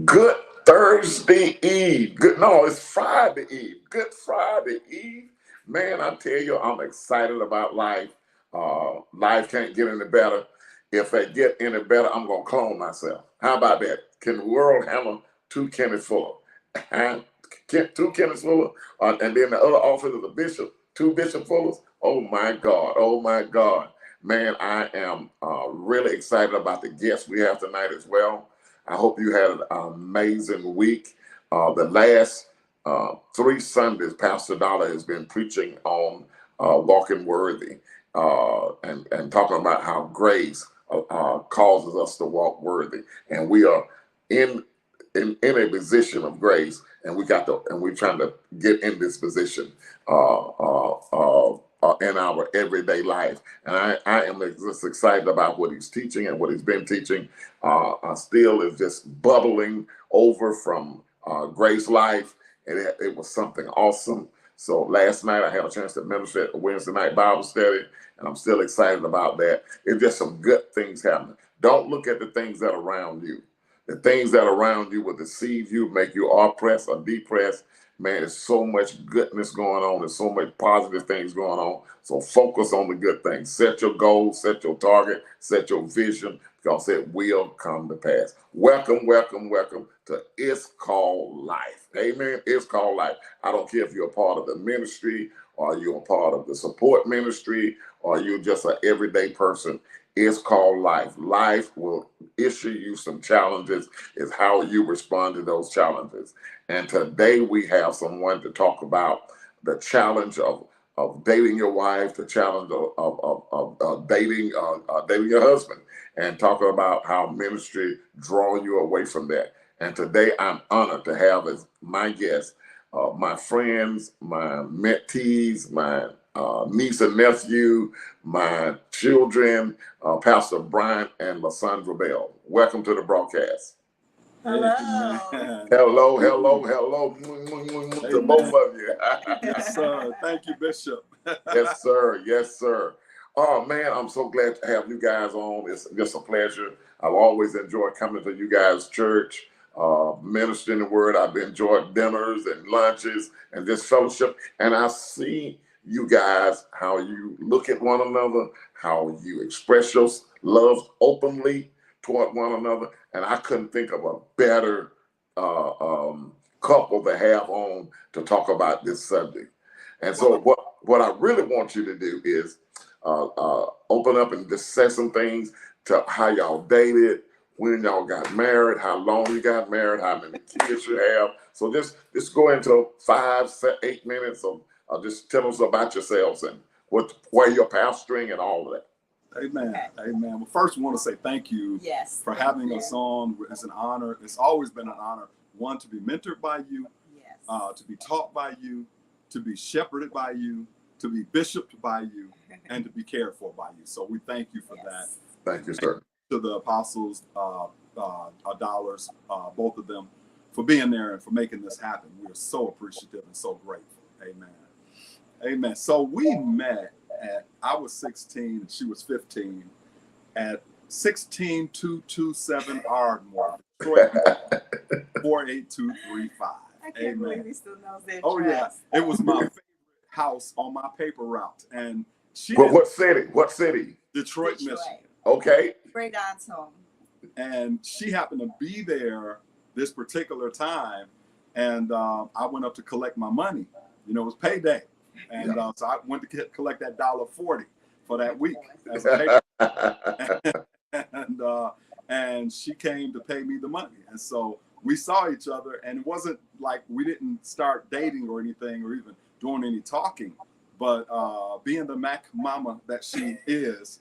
Good Thursday Eve. Good, no, it's Friday Eve. Good Friday Eve. Man, I tell you, I'm excited about life. Life can't get any better. If it get any better, I'm gonna clone myself. How about that? Can the world handle two Kenneth Fuller? Huh? Two Kenneth Fuller, and then the other office of the bishop, two Bishop Fullers. Oh my God! Oh my God! Man, I am really excited about the guests we have tonight as well. I hope you had an amazing week. The last three Sundays, Pastor Dollar has been preaching on walking worthy and talking about how grace causes us to walk worthy, and we are in in a position of grace, and we're trying to get in this position in our everyday life. And I am just excited about what he's teaching and what he's been teaching. Still is just bubbling over from Grace Life, and it was something awesome. So last night I had a chance to minister at the Wednesday night Bible study, and I'm still excited about that. It's just some good things happening. Don't look at the things that are around you. The things that are around you will deceive you, make you oppressed or depressed. Man, there's so much goodness going on. There's so much positive things going on. So focus on the good things. Set your goals, set your target, set your vision, because it will come to pass. Welcome, welcome, welcome to It's Called Life. Amen. It's called life. I don't care if you're a part of the ministry or you're a part of the support ministry or you're just an everyday person. It's called life. Life will issue you some challenges. It's how you respond to those challenges. And today we have someone to talk about the challenge of dating your wife, the challenge of dating your husband, and talking about how ministry draw you away from that. And today I'm honored to have as my guest my friends, my mentees, my niece and nephew, my children, Pastor Bryant and Lysandra Bell. Welcome to the broadcast. Hello. Hello, hello, hello to both of you. Yes, sir. Thank you, Bishop. Yes, sir. Yes, sir. Oh, man, I'm so glad to have you guys on. It's just a pleasure. I've always enjoyed coming to you guys' church, ministering the word. I've enjoyed dinners and lunches and this fellowship. And I see you guys, how you look at one another, how you express your love openly toward one another. And I couldn't think of a better couple to have on to talk about this subject. And so what I really want you to do is open up and just say some things to how y'all dated, when y'all got married, how long you got married, how many kids you have. So just go into 8 minutes of just tell us about yourselves and where you're pastoring and all of that. Amen. Okay. Amen. Well, first, we want to say thank you for having us on. It's an honor. It's always been an honor, one, to be mentored by you, to be taught by you, to be shepherded by you, to be bishoped by you, and to be cared for by you. So we thank you for that. Thank you, sir. To the apostles, dollars, both of them, for being there and for making this happen. We are so appreciative and so grateful. Amen. Amen. So we met I was 16 and she was 15 at 16227 Ardmore, Detroit, 48235. I can't believe he still knows that. Oh, yeah. It was my favorite house on my paper route. And she what city? What city? Detroit, Michigan. Okay. Great aunt's home. And she happened to be there this particular time. And I went up to collect my money. You know, it was payday. And so I went to collect that $1.40 for that week. As a and she came to pay me the money. And so we saw each other, and it wasn't like we didn't start dating or anything or even doing any talking. But being the Mac mama that she is,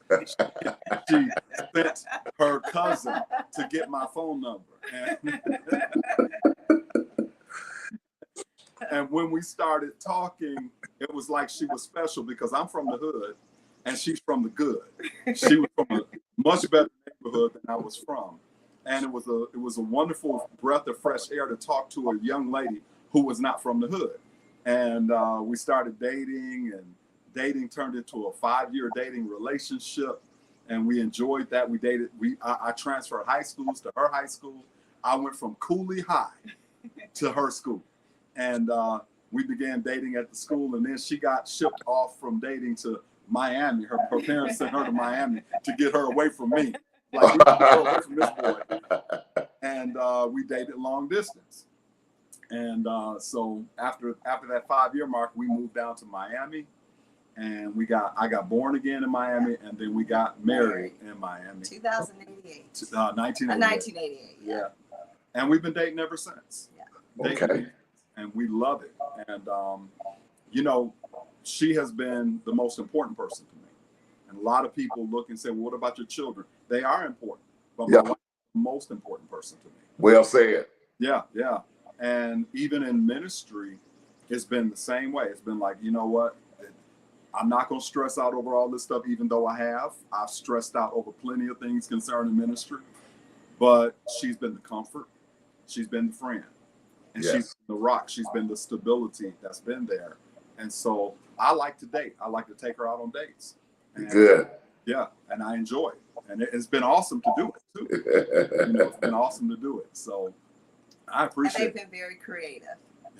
she sent her cousin to get my phone number. And when we started talking, it was like she was special because I'm from the hood and she's from the good. She was from a much better neighborhood than I was from. And it was a wonderful breath of fresh air to talk to a young lady who was not from the hood. And we started dating, and dating turned into a 5-year dating relationship. And we enjoyed that. We dated. I transferred high schools to her high school. I went from Cooley High to her school. And we began dating at the school. And then she got shipped off from dating to Miami. Her parents sent her to Miami to get her away from me. Like, we get her away from this boy. And we dated long distance. And so after that 5-year mark, we moved down to Miami. And I got born again in Miami, and then we got married in Miami. 2088. 1988. 1988. Yeah. And we've been dating ever since. Yeah. Okay. And we love it. And, you know, she has been the most important person to me. And a lot of people look and say, well, what about your children? They are important, but my wife is the most important person to me. Well said. Yeah, yeah. And even in ministry, it's been the same way. It's been like, you know what? I'm not going to stress out over all this stuff, even though I've stressed out over plenty of things concerning ministry, but she's been the comfort. She's been the friend, and Yes. she's been the rock. She's been the stability that's been there. And so I like to date. I like to take her out on dates. And, Good. yeah. And I enjoy it. And it's been awesome to do it too. You know, it's been awesome to do it. So I And appreciate they've been very creative.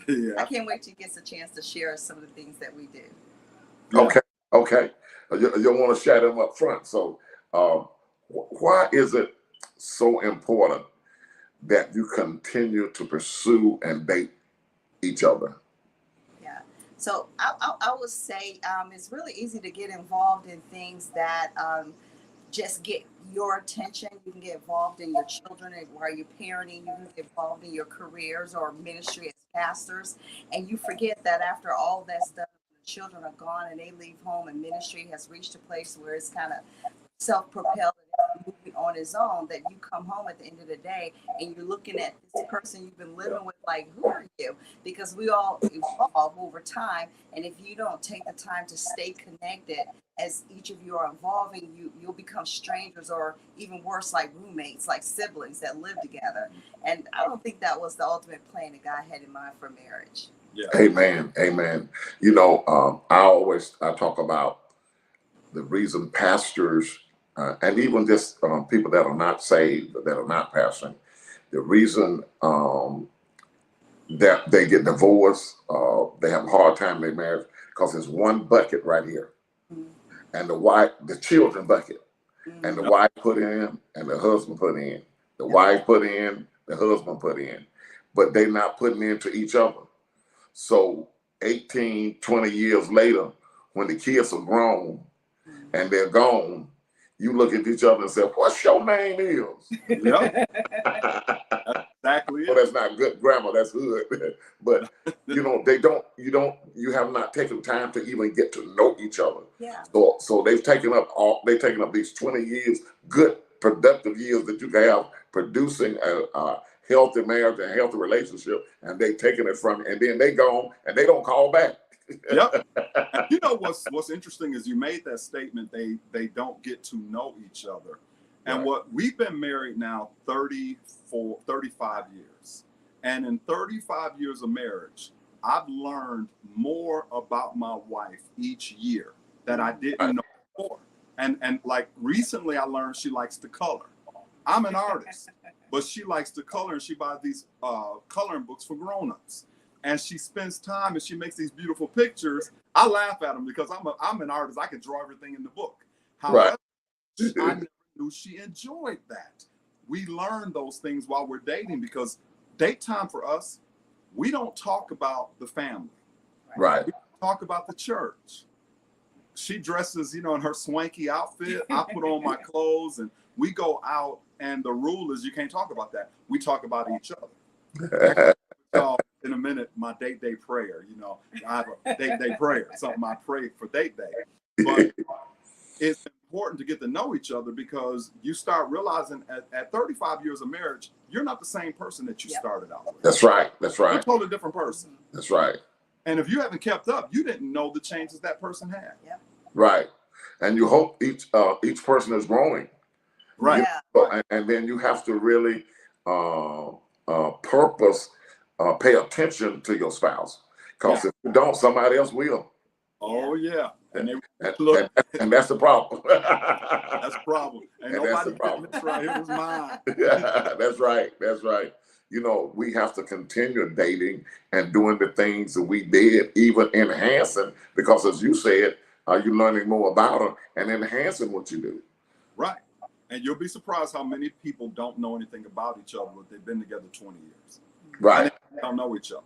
it. I Yeah. can't wait till you get a chance to share some of the things that we do. Yeah. Okay. Okay. You want to share them up front. So why is it so important that you continue to pursue and date each other? Yeah. So I would say it's really easy to get involved in things that just get your attention. You can get involved in your children while you're parenting. You can get involved in your careers or ministry as pastors. And you forget that after all that's done, the children are gone and they leave home and ministry has reached a place where it's kind of self-propelled and moving on its own, that you come home at the end of the day and you're looking at this person you've been living with like, who are you? Because we all evolve over time, and if you don't take the time to stay connected as each of you are evolving, you'll become strangers, or even worse, like roommates, like siblings that live together. And I don't think that was the ultimate plan that God had in mind for marriage. Yeah. Amen. Amen. You know, I talk about the reason pastors and even just people that are not saved, that are not pastoring, the reason that they get divorced, they have a hard time in their marriage, because there's one bucket right here, and the children bucket, and the wife put in, and the husband put in, the wife put in, the husband put in, but they're not putting into each other. So 18, 20 years later, when the kids are grown and they're gone, you look at each other and say, what's your name is? Yeah. Exactly. Well, that's not good grammar, that's hood. But you know, you have not taken time to even get to know each other. Yeah. So they've taken up these 20 years, good productive years that you can have producing a healthy marriage and healthy relationship, and they taking it from you, and then they gone and they don't call back. Yep. And you know what's interesting is you made that statement, they don't get to know each other. And Right. what we've been married now 35 years. And in 35 years of marriage, I've learned more about my wife each year that I didn't know before. And like recently I learned she likes to color. I'm an artist, but she likes to color, and she buys these coloring books for grown-ups. And she spends time and she makes these beautiful pictures. I laugh at them because I'm an artist. I can draw everything in the book. However, I never knew she enjoyed that. We learn those things while we're dating, because date time for us, we don't talk about the family. Right. We talk about the church. She dresses, you know, in her swanky outfit. I put on my clothes and we go out, and the rule is you can't talk about that. We talk about each other. So in a minute, my date day prayer, you know, I have a date day prayer, something I pray for date day. But it's important to get to know each other, because you start realizing at 35 years of marriage, you're not the same person that you started out with. That's right. That's You're a right. totally different person. That's right. And if you haven't kept up, you didn't know the changes that person had. Yep. Right. And you hope each person is growing. Right. Yeah. So, and then you have to really pay attention to your spouse, because if you don't, somebody else will. Oh yeah. And they And, look, and that's the problem. that's the problem. And And that's the nobody problem. getting this right. It was mine. That's right. That's right. You know, we have to continue dating and doing the things that we did, even enhancing, because as you said, you're learning more about her and enhancing what you do. Right. And you'll be surprised how many people don't know anything about each other, but they've been together 20 years. Right. And they don't know each other.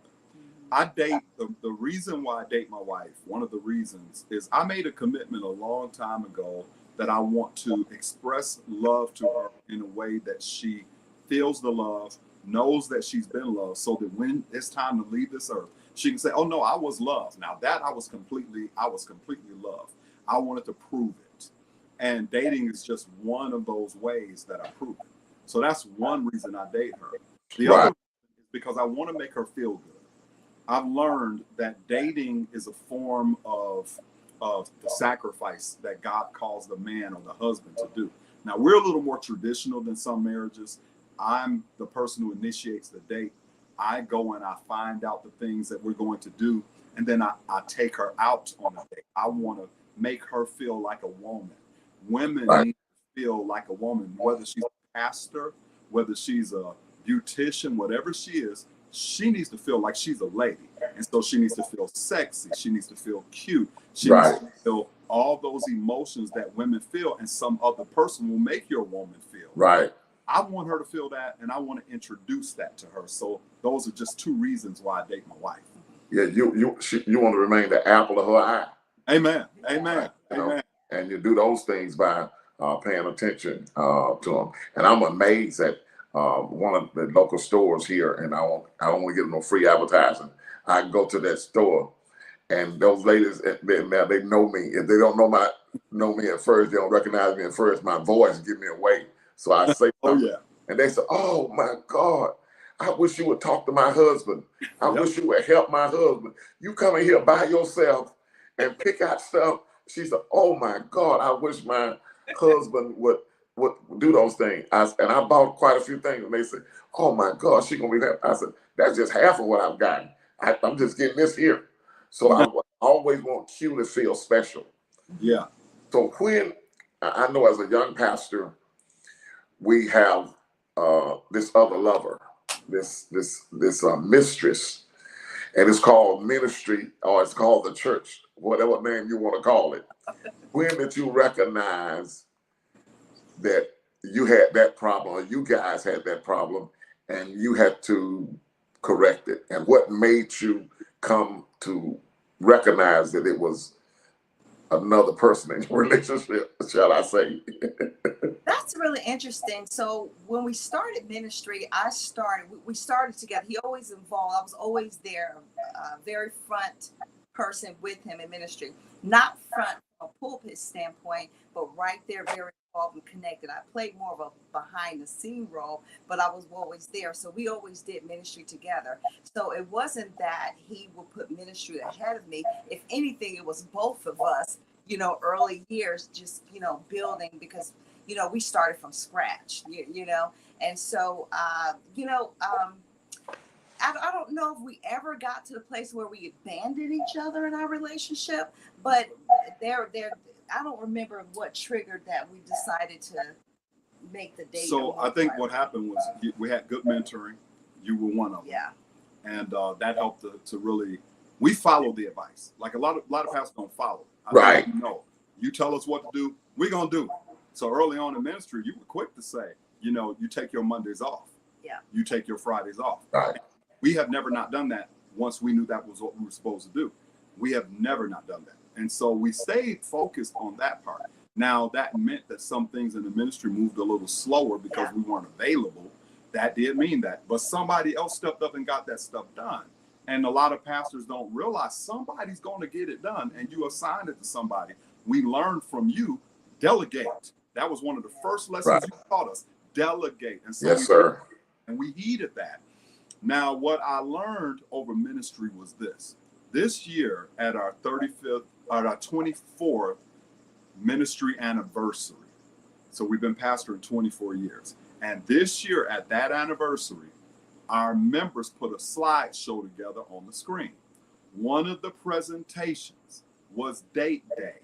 I date, the reason why I date my wife, one of the reasons is I made a commitment a long time ago that I want to express love to her in a way that she feels the love, knows that she's been loved, so that when it's time to leave this earth, she can say, oh no, I was loved. Now that I was completely loved. I wanted to prove it. And dating is just one of those ways that I prove it. So that's one reason I date her. The Right. other is because I want to make her feel good. I've learned that dating is a form of the sacrifice that God calls the man or the husband to do. Now, we're a little more traditional than some marriages. I'm the person who initiates the date. I go and I find out the things that we're going to do, and then I take her out on a date. I want to make her feel like a woman. Women Right. need to feel like a woman, whether she's a pastor, whether she's a beautician, whatever she needs to feel like she's a lady. And so she needs to feel sexy. She needs to feel cute. She Right. needs to feel all those emotions that women feel, and some other person will make your woman feel. Right. I want her to feel that, and I want to introduce that to her. So those are just two reasons why I date my wife. Yeah, you want to remain the apple of her eye. Amen. Amen. You know, Amen. and you do those things by paying attention to them. And I'm amazed at one of the local stores here, and I don't want to get no free advertising. I go to that store, and those ladies, they know me. If they don't know me at first, they don't recognize me at first. My voice give me away, so I say Oh something, yeah. and they say, "Oh my God, I wish you would talk to my husband. I Yep. wish you would help my husband. You come in here by yourself and pick out stuff." She said, "Oh my God, I wish my husband would do those things." And I bought quite a few things, and they said, "Oh my God, she gonna be happy." I said, "That's just half of what I've gotten. I'm just getting this here." So I always want Q to feel special. Yeah. So when I know as a young pastor, we have this other lover, this mistress, and it's called ministry, or it's called the church, whatever name you want to call it. When did you recognize that you had that problem, or you guys had that problem, and you had to correct it? And what made you come to recognize that it was another person in your relationship, shall I say? That's really interesting. So when we started ministry, we started together. He always involved. I was always there, very front person with him in ministry. Not front from a pulpit standpoint, but right there, very involved and connected. I played more of a behind the scene role, but I was always there. So we always did ministry together. So it wasn't that he would put ministry ahead of me. If anything, it was both of us, early years, just, building, because we started from scratch, and so, I don't know if we ever got to the place where we abandoned each other in our relationship, but I don't remember what triggered that we decided to make the date. So I think what happened was we had good mentoring. You were one of them. Yeah. And that helped to really, we follow the advice. Like a lot of pastors don't follow. Right. You tell us what to do, we're going to do it. So early on in ministry, you were quick to say, you take your Mondays off. Yeah. You take your Fridays off. Right. We have never not done that once we knew that was what we were supposed to do. We have never not done that. And so we stayed focused on that part. Now, that meant that some things in the ministry moved a little slower because we weren't available. That did mean that. But somebody else stepped up and got that stuff done. And a lot of pastors don't realize somebody's going to get it done, and you assign it to somebody. We learned from you, delegate. That was one of the first lessons you taught us, delegate. And so yes, sir. And we heeded that. Now, what I learned over ministry was this. This year, at our 24th ministry anniversary, so we've been pastoring 24 years. And this year, at that anniversary, our members put a slideshow together on the screen. One of the presentations was date day.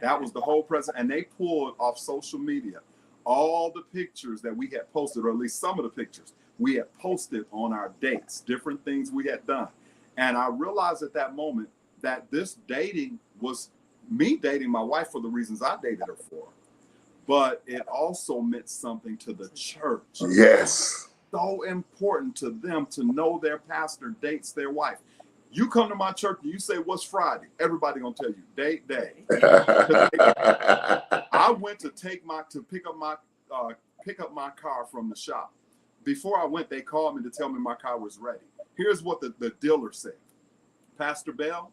That was the whole present. And they pulled off social media all the pictures that we had posted, or at least some of the pictures we had posted on our dates, different things we had done. And I realized at that moment that this dating was me dating my wife for the reasons I dated her for. But it also meant something to the church. Yes. So important to them to know their pastor dates their wife. You come to my church and you say, "What's Friday?" Everybody gonna tell you, date day. I went to pick up my car from the shop. Before I went, they called me to tell me my car was ready. Here's what the dealer said: "Pastor Bell,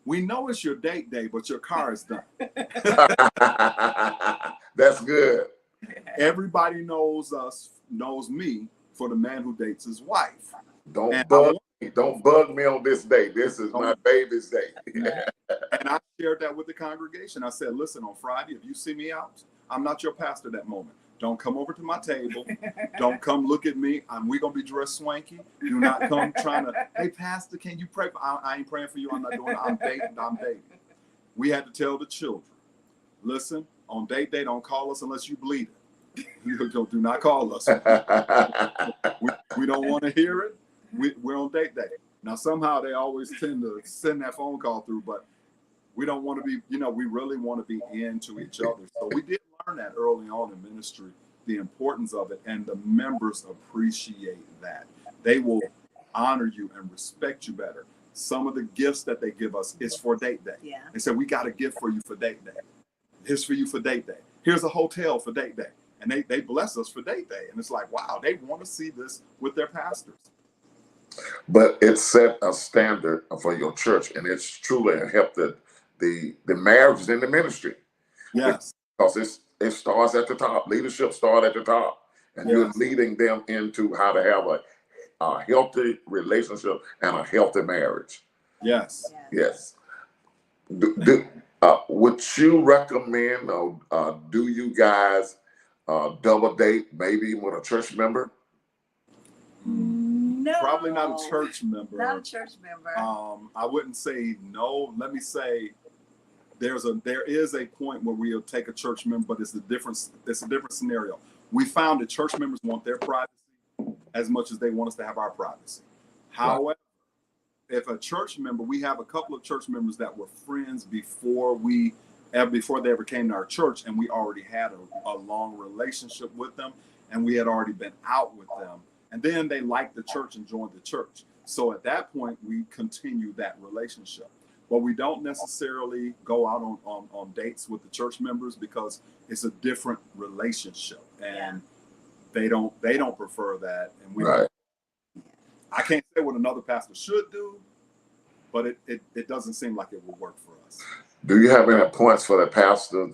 we know it's your date day, but your car is done." That's good. Everybody knows me for the man who dates his wife. Don't bug me on this day. This is my baby's day. And I shared that with the congregation. I said, "Listen, on Friday, if you see me out, I'm not your pastor that moment. Don't come over to my table. Don't come look at me. We're going to be dressed swanky. Do not come trying to, 'Hey, pastor, can you pray?' I ain't praying for you. I'm not doing it. I'm dating. We had to tell the children, listen, on date day, don't call us unless you bleed it. Do not call us. We don't want to hear it. We're on date day." Now, somehow they always tend to send that phone call through, but we don't want to be, we really want to be into each other. So we did learn that early on in ministry, the importance of it, and the members appreciate that. They will honor you and respect you better. Some of the gifts that they give us is for date day. Yeah. They say, "We got a gift for you for date day. Here's for you for date day. Here's a hotel for date day." And they bless us for date day. And it's like, wow, they want to see this with their pastors. But it set a standard for your church, and it's truly helped the marriages in the ministry. Yes. Because it starts at the top. Leadership starts at the top, and you're leading them into how to have a healthy relationship and a healthy marriage. Yes. Yes. Would you recommend, or do you guys double date, maybe with a church member? No. Probably not a church member. Not a church member. I wouldn't say no. Let me say there is a point where we'll take a church member, but it's a different scenario. We found that church members want their privacy as much as they want us to have our privacy. However, if a church member, we have a couple of church members that were friends before they ever came to our church, and we already had a long relationship with them, and we had already been out with them. And then they liked the church and joined the church. So at that point, we continue that relationship. But we don't necessarily go out on dates with the church members because it's a different relationship, and they don't prefer that. And we I can't say what another pastor should do, but it doesn't seem like it will work for us. Do you have any points for the pastor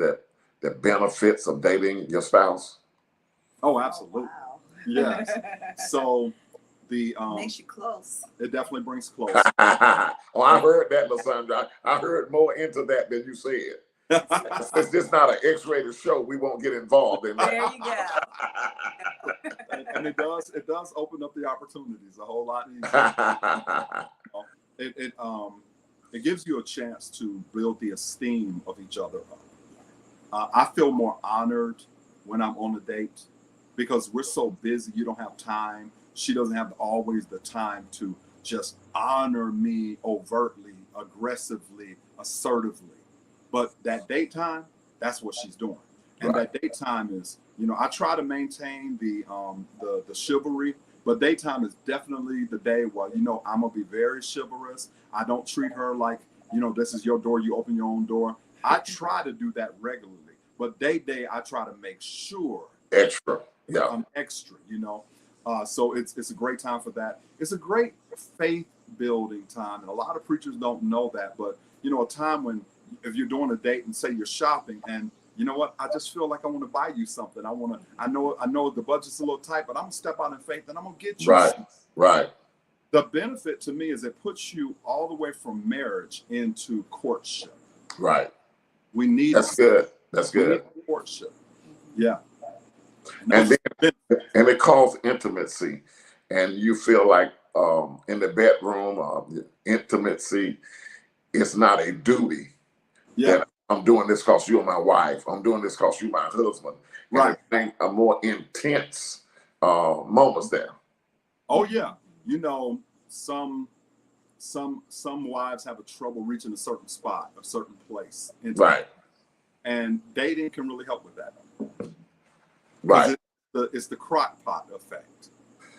that benefits of dating your spouse? Oh, absolutely. Oh, wow. Yes. So makes you close. It definitely brings close. Oh, I heard that, LaSandra. I heard more into that than you said. It's just not an X-rated show. We won't get involved in that. There you go. And it does open up the opportunities a whole lot easier. It gives you a chance to build the esteem of each other up. I feel more honored when I'm on a date because we're so busy. You don't have time. She doesn't have always the time to just honor me overtly, aggressively, assertively. But that date time, that's what she's doing. And that date time is, I try to maintain the chivalry, but daytime is definitely the day where, I'm going to be very chivalrous. I don't treat her like, this is your door, you open your own door. I try to do that regularly. But day, I try to make sure extra. Yeah. I'm extra, So it's a great time for that. It's a great faith building time. And a lot of preachers don't know that. But, a time when if you're doing a date and say you're shopping and you know what, I just feel like I want to buy you something. I know the budget's a little tight, but I'm going to step out in faith and I'm going to get you something. Right. The benefit to me is it puts you all the way from marriage into courtship. Right. We need That's good. That's good. Courtship. Yeah. And it calls intimacy, and you feel like in the bedroom, intimacy is not a duty. Yeah. that I'm doing this because you're my wife. I'm doing this because you're my husband. And Right. I think a more intense moments there. Oh yeah. You know, some wives have a trouble reaching a certain spot, a certain place. Right. And dating can really help with that. Right. It's the crock pot effect.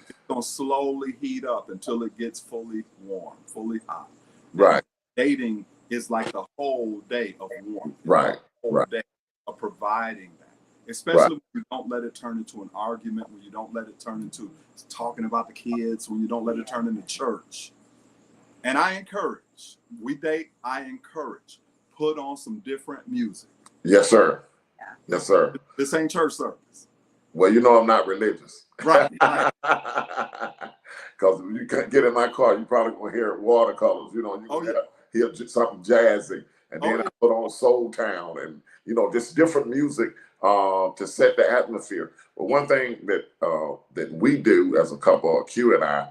It's gonna slowly heat up until it gets fully warm, fully hot. Right. And dating is like the whole day of warmth. Right. The whole Right. day of providing that. Especially when you don't let it turn into an argument, when you don't let it turn into talking about the kids, when you don't let it turn into church. And I encourage, we date, I encourage, put on some different music. Yes, sir. Yeah. Yes, sir. This ain't church service. Well, you know I'm not religious. Right. Because if you get in my car, you probably gonna hear watercolors. You know, hear something jazzy, and then I put on Soul Town, and you know, just different music to set the atmosphere. But one thing that that we do as a couple, Q and I,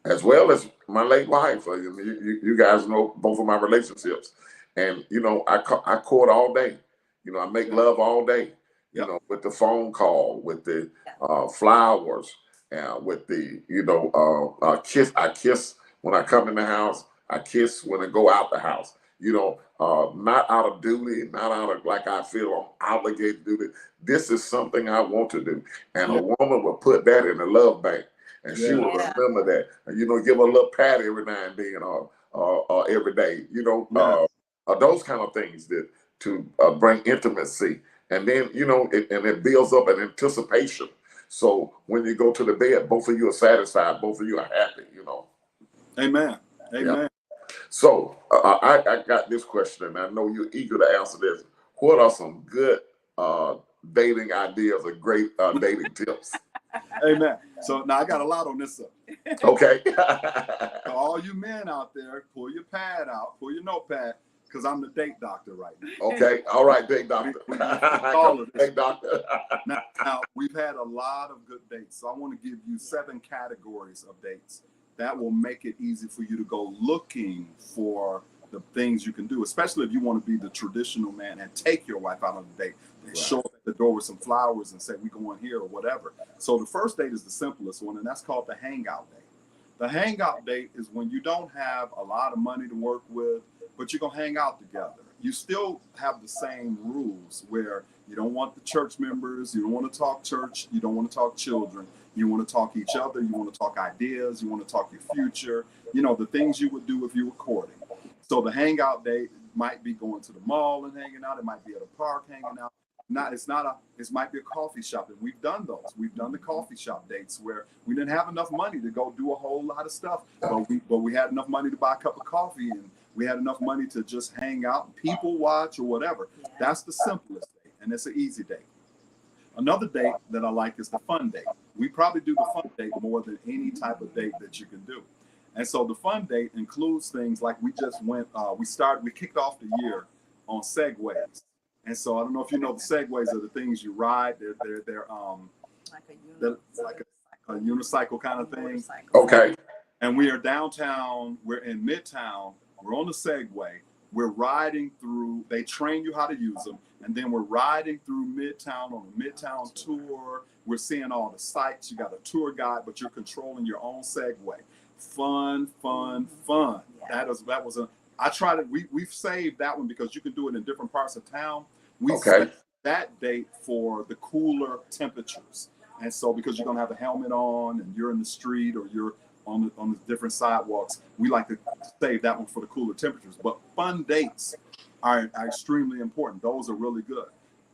as well as my late wife, you guys know both of my relationships, and you know, I court all day. You know, I make love all day. You know, with the phone call, with the flowers, with the, you know, kiss. I kiss when I come in the house. I kiss when I go out the house. You know, not out of duty, not out of like I feel I'm obligated to do this. This is something I want to do. And a woman will put that in the love bank, and she will remember that. And, you know, give her a little pat every now and then, or every day. You know, those kind of things that to bring intimacy. And then, you know, it builds up an anticipation. So when you go to the bed, both of you are satisfied. Both of you are happy, you know. Amen. Amen. Yeah. So I got this question, and I know you're eager to answer this. What are some good dating ideas or great dating tips? Amen. So now I got a lot on this subject. Okay. So all you men out there, pull your pad out, pull your notepad, because I'm the date doctor right now. Okay. All right, date doctor. All of this. Date doctor. Now, we've had a lot of good dates. So I want to give you 7 categories of dates that will make it easy for you to go looking for the things you can do, especially if you want to be the traditional man and take your wife out on a date and show up at the door with some flowers and say, we going here or whatever. So the first date is the simplest one, and that's called the hangout date. The hangout date is when you don't have a lot of money to work with, but you're going to hang out together. You still have the same rules where you don't want the church members, you don't want to talk church, you don't want to talk children, you want to talk each other, you want to talk ideas, you want to talk your future, you know, the things you would do if you were courting. So the hangout date might be going to the mall and hanging out, it might be at a park hanging out. It might be a coffee shop, and we've done those. We've done the coffee shop dates where we didn't have enough money to go do a whole lot of stuff, but we had enough money to buy a cup of coffee, and we had enough money to just hang out and people watch or whatever. That's the simplest date, and it's an easy date. Another date that I like is the fun date. We probably do the fun date more than any type of date that you can do. And so the fun date includes things like we just went, we kicked off the year on Segways. And so I don't know if you know the Segways are the things you ride. They're like a unicycle kind of thing. Okay. And we are downtown. We're in Midtown. We're on the Segway. We're riding through. They train you how to use them, and then we're riding through Midtown on a Midtown tour. We're seeing all the sights. You got a tour guide, but you're controlling your own Segway. Fun. I tried it. We've saved that one because you can do it in different parts of town. We saved that date for the cooler temperatures. And so because you're gonna have a helmet on and you're in the street or you're on the different sidewalks, we like to save that one for the cooler temperatures. But fun dates are extremely important. Those are really good.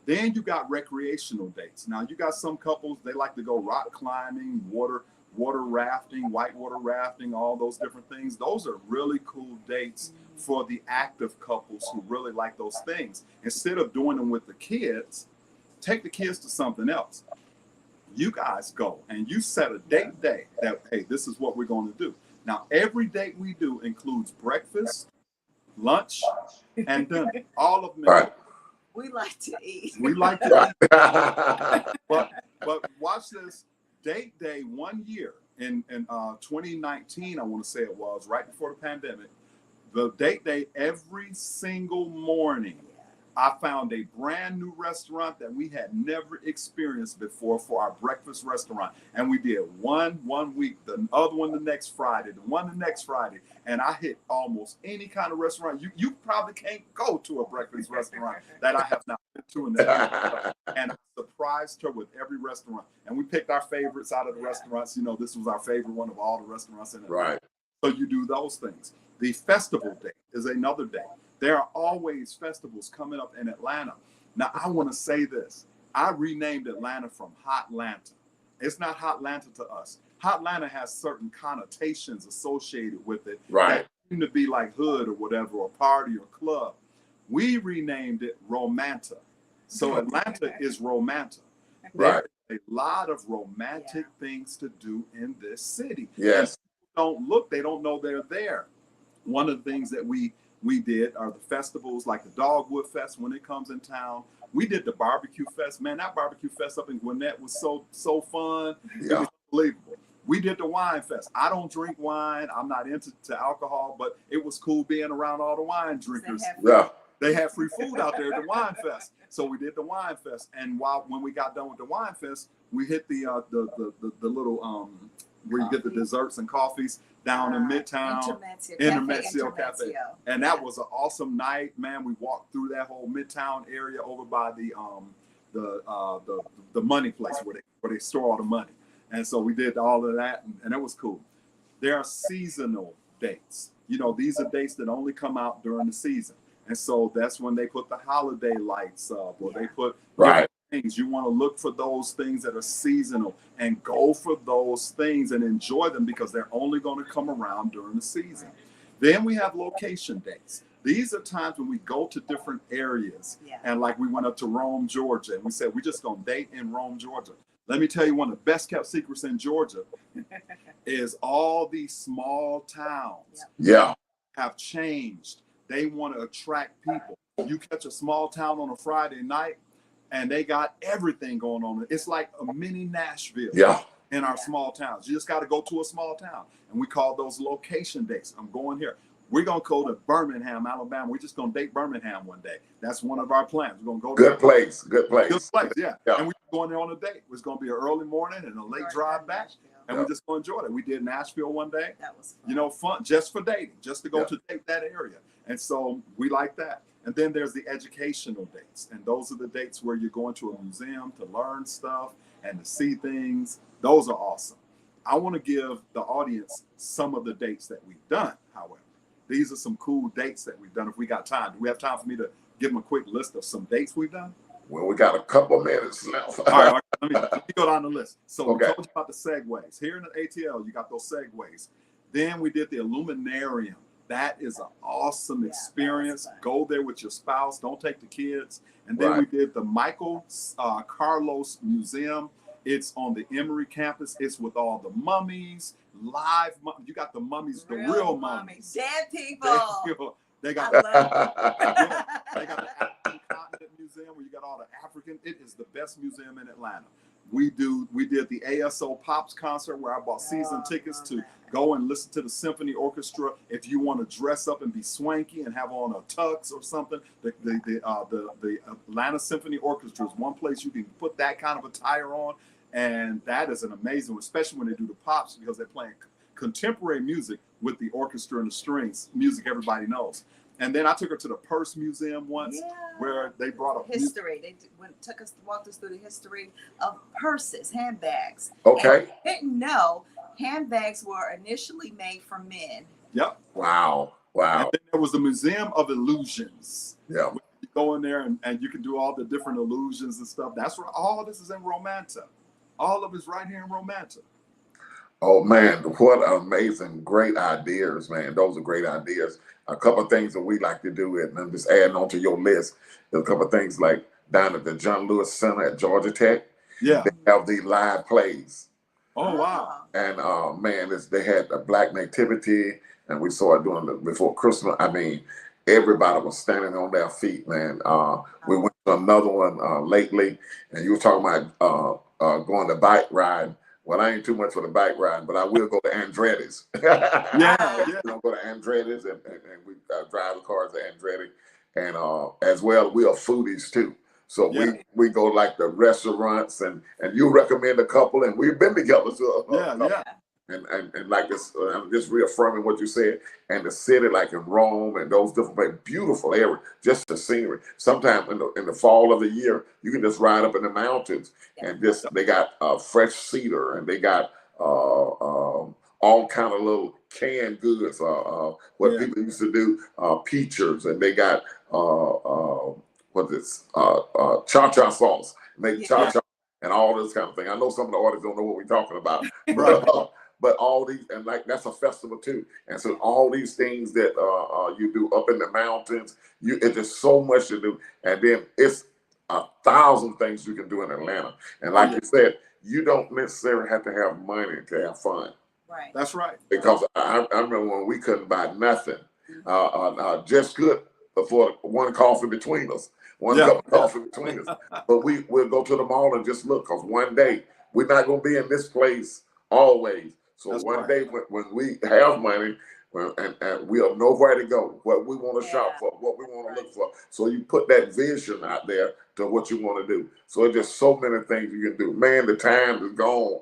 Then you got recreational dates. Now you got some couples, they like to go rock climbing, water rafting, whitewater rafting, all those different things. Those are really cool dates for the active couples who really like those things. Instead of doing them with the kids, take the kids to something else. You guys go and you set a date day that, hey, this is what we're going to do. Now, every date we do includes breakfast, lunch, and dinner. All of them. Right. We like to eat. We like to eat. But watch this. Date day 1 year in 2019, I want to say it was, right before the pandemic, The date day, every single morning, I found a brand new restaurant that we had never experienced before for our breakfast restaurant. And we did one week, the other one the next Friday, the one the next Friday. And I hit almost any kind of restaurant. You probably can't go to a breakfast restaurant that I have not been to in the area. And I surprised her with every restaurant. And we picked our favorites out of the restaurants. You know, this was our favorite one of all the restaurants in it. Right. So you do those things. The festival day is another day. There are always festivals coming up in Atlanta. Now, I want to say this. I renamed Atlanta from Hotlanta. It's not Hotlanta to us. Hotlanta has certain connotations associated with it. Right. That seem to be like hood or whatever, or party or club. We renamed it Romanta. So Atlanta is Romanta. Right. There's a lot of romantic things to do in this city. Yes. They don't know they're there. One of the things that we did are the festivals, like the Dogwood Fest when it comes in town. We did the Barbecue Fest. Man, that Barbecue Fest up in Gwinnett was so fun. Yeah. It was unbelievable. We did the Wine Fest. I don't drink wine. I'm not into alcohol, but it was cool being around all the wine drinkers. Yeah. They had free food out there at the Wine Fest. So we did the Wine Fest. And when we got done with the Wine Fest, we hit the little where you get the desserts and coffees down in Midtown, Intermezzo Cafe. And that was an awesome night, man. We walked through that whole Midtown area over by the money place where they store all the money. And so we did all of that, and it was cool. There are seasonal dates. You know, these are dates that only come out during the season. And so that's when they put the holiday lights up, or they put right things. You want to look for those things that are seasonal and go for those things and enjoy them, because they're only going to come around during the season. Then we have location dates. These are times when we go to different areas. And like we went up to Rome, Georgia, and we said, we're just going to date in Rome, Georgia. Let me tell you, one of the best kept secrets in Georgia is all these small towns have changed. They want to attract people. You catch a small town on a Friday night, and they got everything going on. It's like a mini Nashville in our small towns. You just got to go to a small town. And we call those location dates. I'm going here. We're going to go to Birmingham, Alabama. We're just going to date Birmingham one day. That's one of our plans. We're going to go Good place, yeah. And we're going there on a date. It's going to be an early morning and a late drive back. And we're just going to enjoy it. We did Nashville one day. That was fun. You know, fun just for dating, just to go to date that area. And so we like that. And then there's the educational dates. And those are the dates where you're going to a museum to learn stuff and to see things. Those are awesome. I want to give the audience some of the dates that we've done, however. These are some cool dates that we've done if we got time. Do we have time for me to give them a quick list of some dates we've done? Well, we got a couple minutes left. All right, let me go down the list. So we told you about the segways. Here in the ATL, you got those segways. Then we did the Illuminarium. That is an awesome experience. Go there with your spouse. Don't take the kids. And then we did the Michael Carlos Museum. It's on the Emory campus. It's with all the mummies, live. You got the mummies, the real mummies. Dead people. They got the African Continent Museum, where you got all the African. It is the best museum in Atlanta. We did the ASO Pops concert, where I bought season tickets to go and listen to the symphony orchestra. If you want to dress up and be swanky and have on a tux or something, the Atlanta Symphony Orchestra is one place you can put that kind of attire on, and that is an amazing one, especially when they do the pops, because they're playing contemporary music with the orchestra and the strings, music everybody knows. And then I took her to the Purse Museum once, where they brought up history. They walked us through the history of purses, handbags. Okay. And I didn't know handbags were initially made for men. Yep. Wow. And then there was the Museum of Illusions. Yeah. You go in there and you can do all the different illusions and stuff. That's where all of this is in Romanta. All of it's right here in Romanta. Oh man, what amazing, great ideas, man. Those are great ideas. A couple of things that we like to do, and I'm just adding on to your list, there's a couple of things like down at the John Lewis Center at Georgia Tech. Yeah. They have the live plays. Oh, wow. And man, they had the Black Nativity, and we saw it before Christmas. I mean, everybody was standing on their feet, man. We went to another one lately, and you were talking about going to bike ride. Well, I ain't too much for the bike riding, but I will go to Andretti's. Yeah, yeah. Go to Andretti's and we drive the cars to Andretti. And as well, we are foodies too. So Yeah. we go like the restaurants and you recommend a couple and we've been together. So, Yeah. And like this, I'm just reaffirming what you said. And the city, like in Rome and those different places, beautiful area, just the scenery. Sometimes in the fall of the year, you can just ride up in the mountains and just they got fresh cedar and they got all kind of little canned goods. What Yeah. people used to do, peachers, and they got what's this cha-cha sauce, make cha-cha and all this kind of thing. I know some of the audience don't know what we're talking about, Right. but all these, and like that's a festival too. And so all these things that you do up in the mountains, it's just so much to do. And then it's 1,000 things you can do in Atlanta. And like you said, you don't necessarily have to have money to have fun. Right. That's right. Because I remember when we couldn't buy nothing, just good for one coffee between us, one cup of coffee between us. But we'll go to the mall and just look, because one day we're not going to be in this place always. So That's one right. day when we have money, and we'll know where to go, what we want to shop for, what we want to look for. So you put that vision out there to what you want to do. So it's just so many things you can do. Man, the time is gone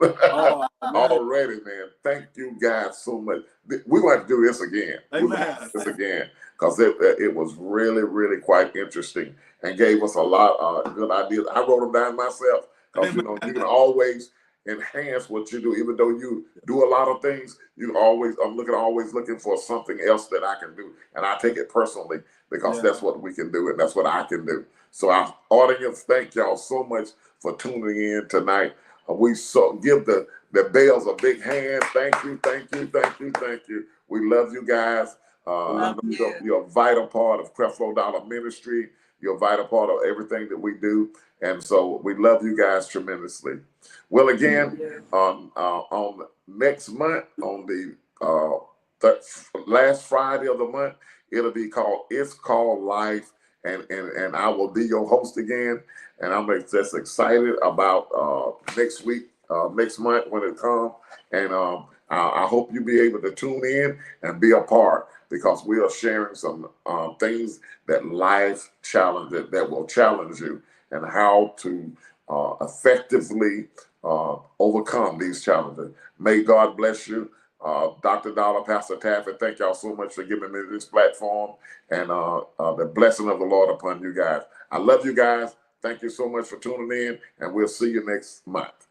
already, man. Thank you guys so much. We're going to have to do this again. Amen. We're going to do this again, because it was really, really quite interesting and gave us a lot of good ideas. I wrote them down myself, because you know you can always enhance what you do. Even though you do a lot of things, you always always looking for something else that I can do, and I take it personally, because that's what we can do and that's what I can do. So our audience, thank y'all so much for tuning in tonight. We give the Bells a big hand. Thank you. We love you guys. You're a vital part of Creflo Dollar Ministry. You're a vital part of everything that we do. And so we love you guys tremendously. Well, again, on next month, on the last Friday of the month, it'll be called It's Called Life. And I will be your host again. And I'm just excited about next week, next month when it comes. And I hope you'll be able to tune in and be a part, because we are sharing some things that life challenges that will challenge you, and how to effectively overcome these challenges. May God bless you. Dr. Dollar, Pastor Taffet, thank y'all so much for giving me this platform, and the blessing of the Lord upon you guys. I love you guys. Thank you so much for tuning in, and we'll see you next month.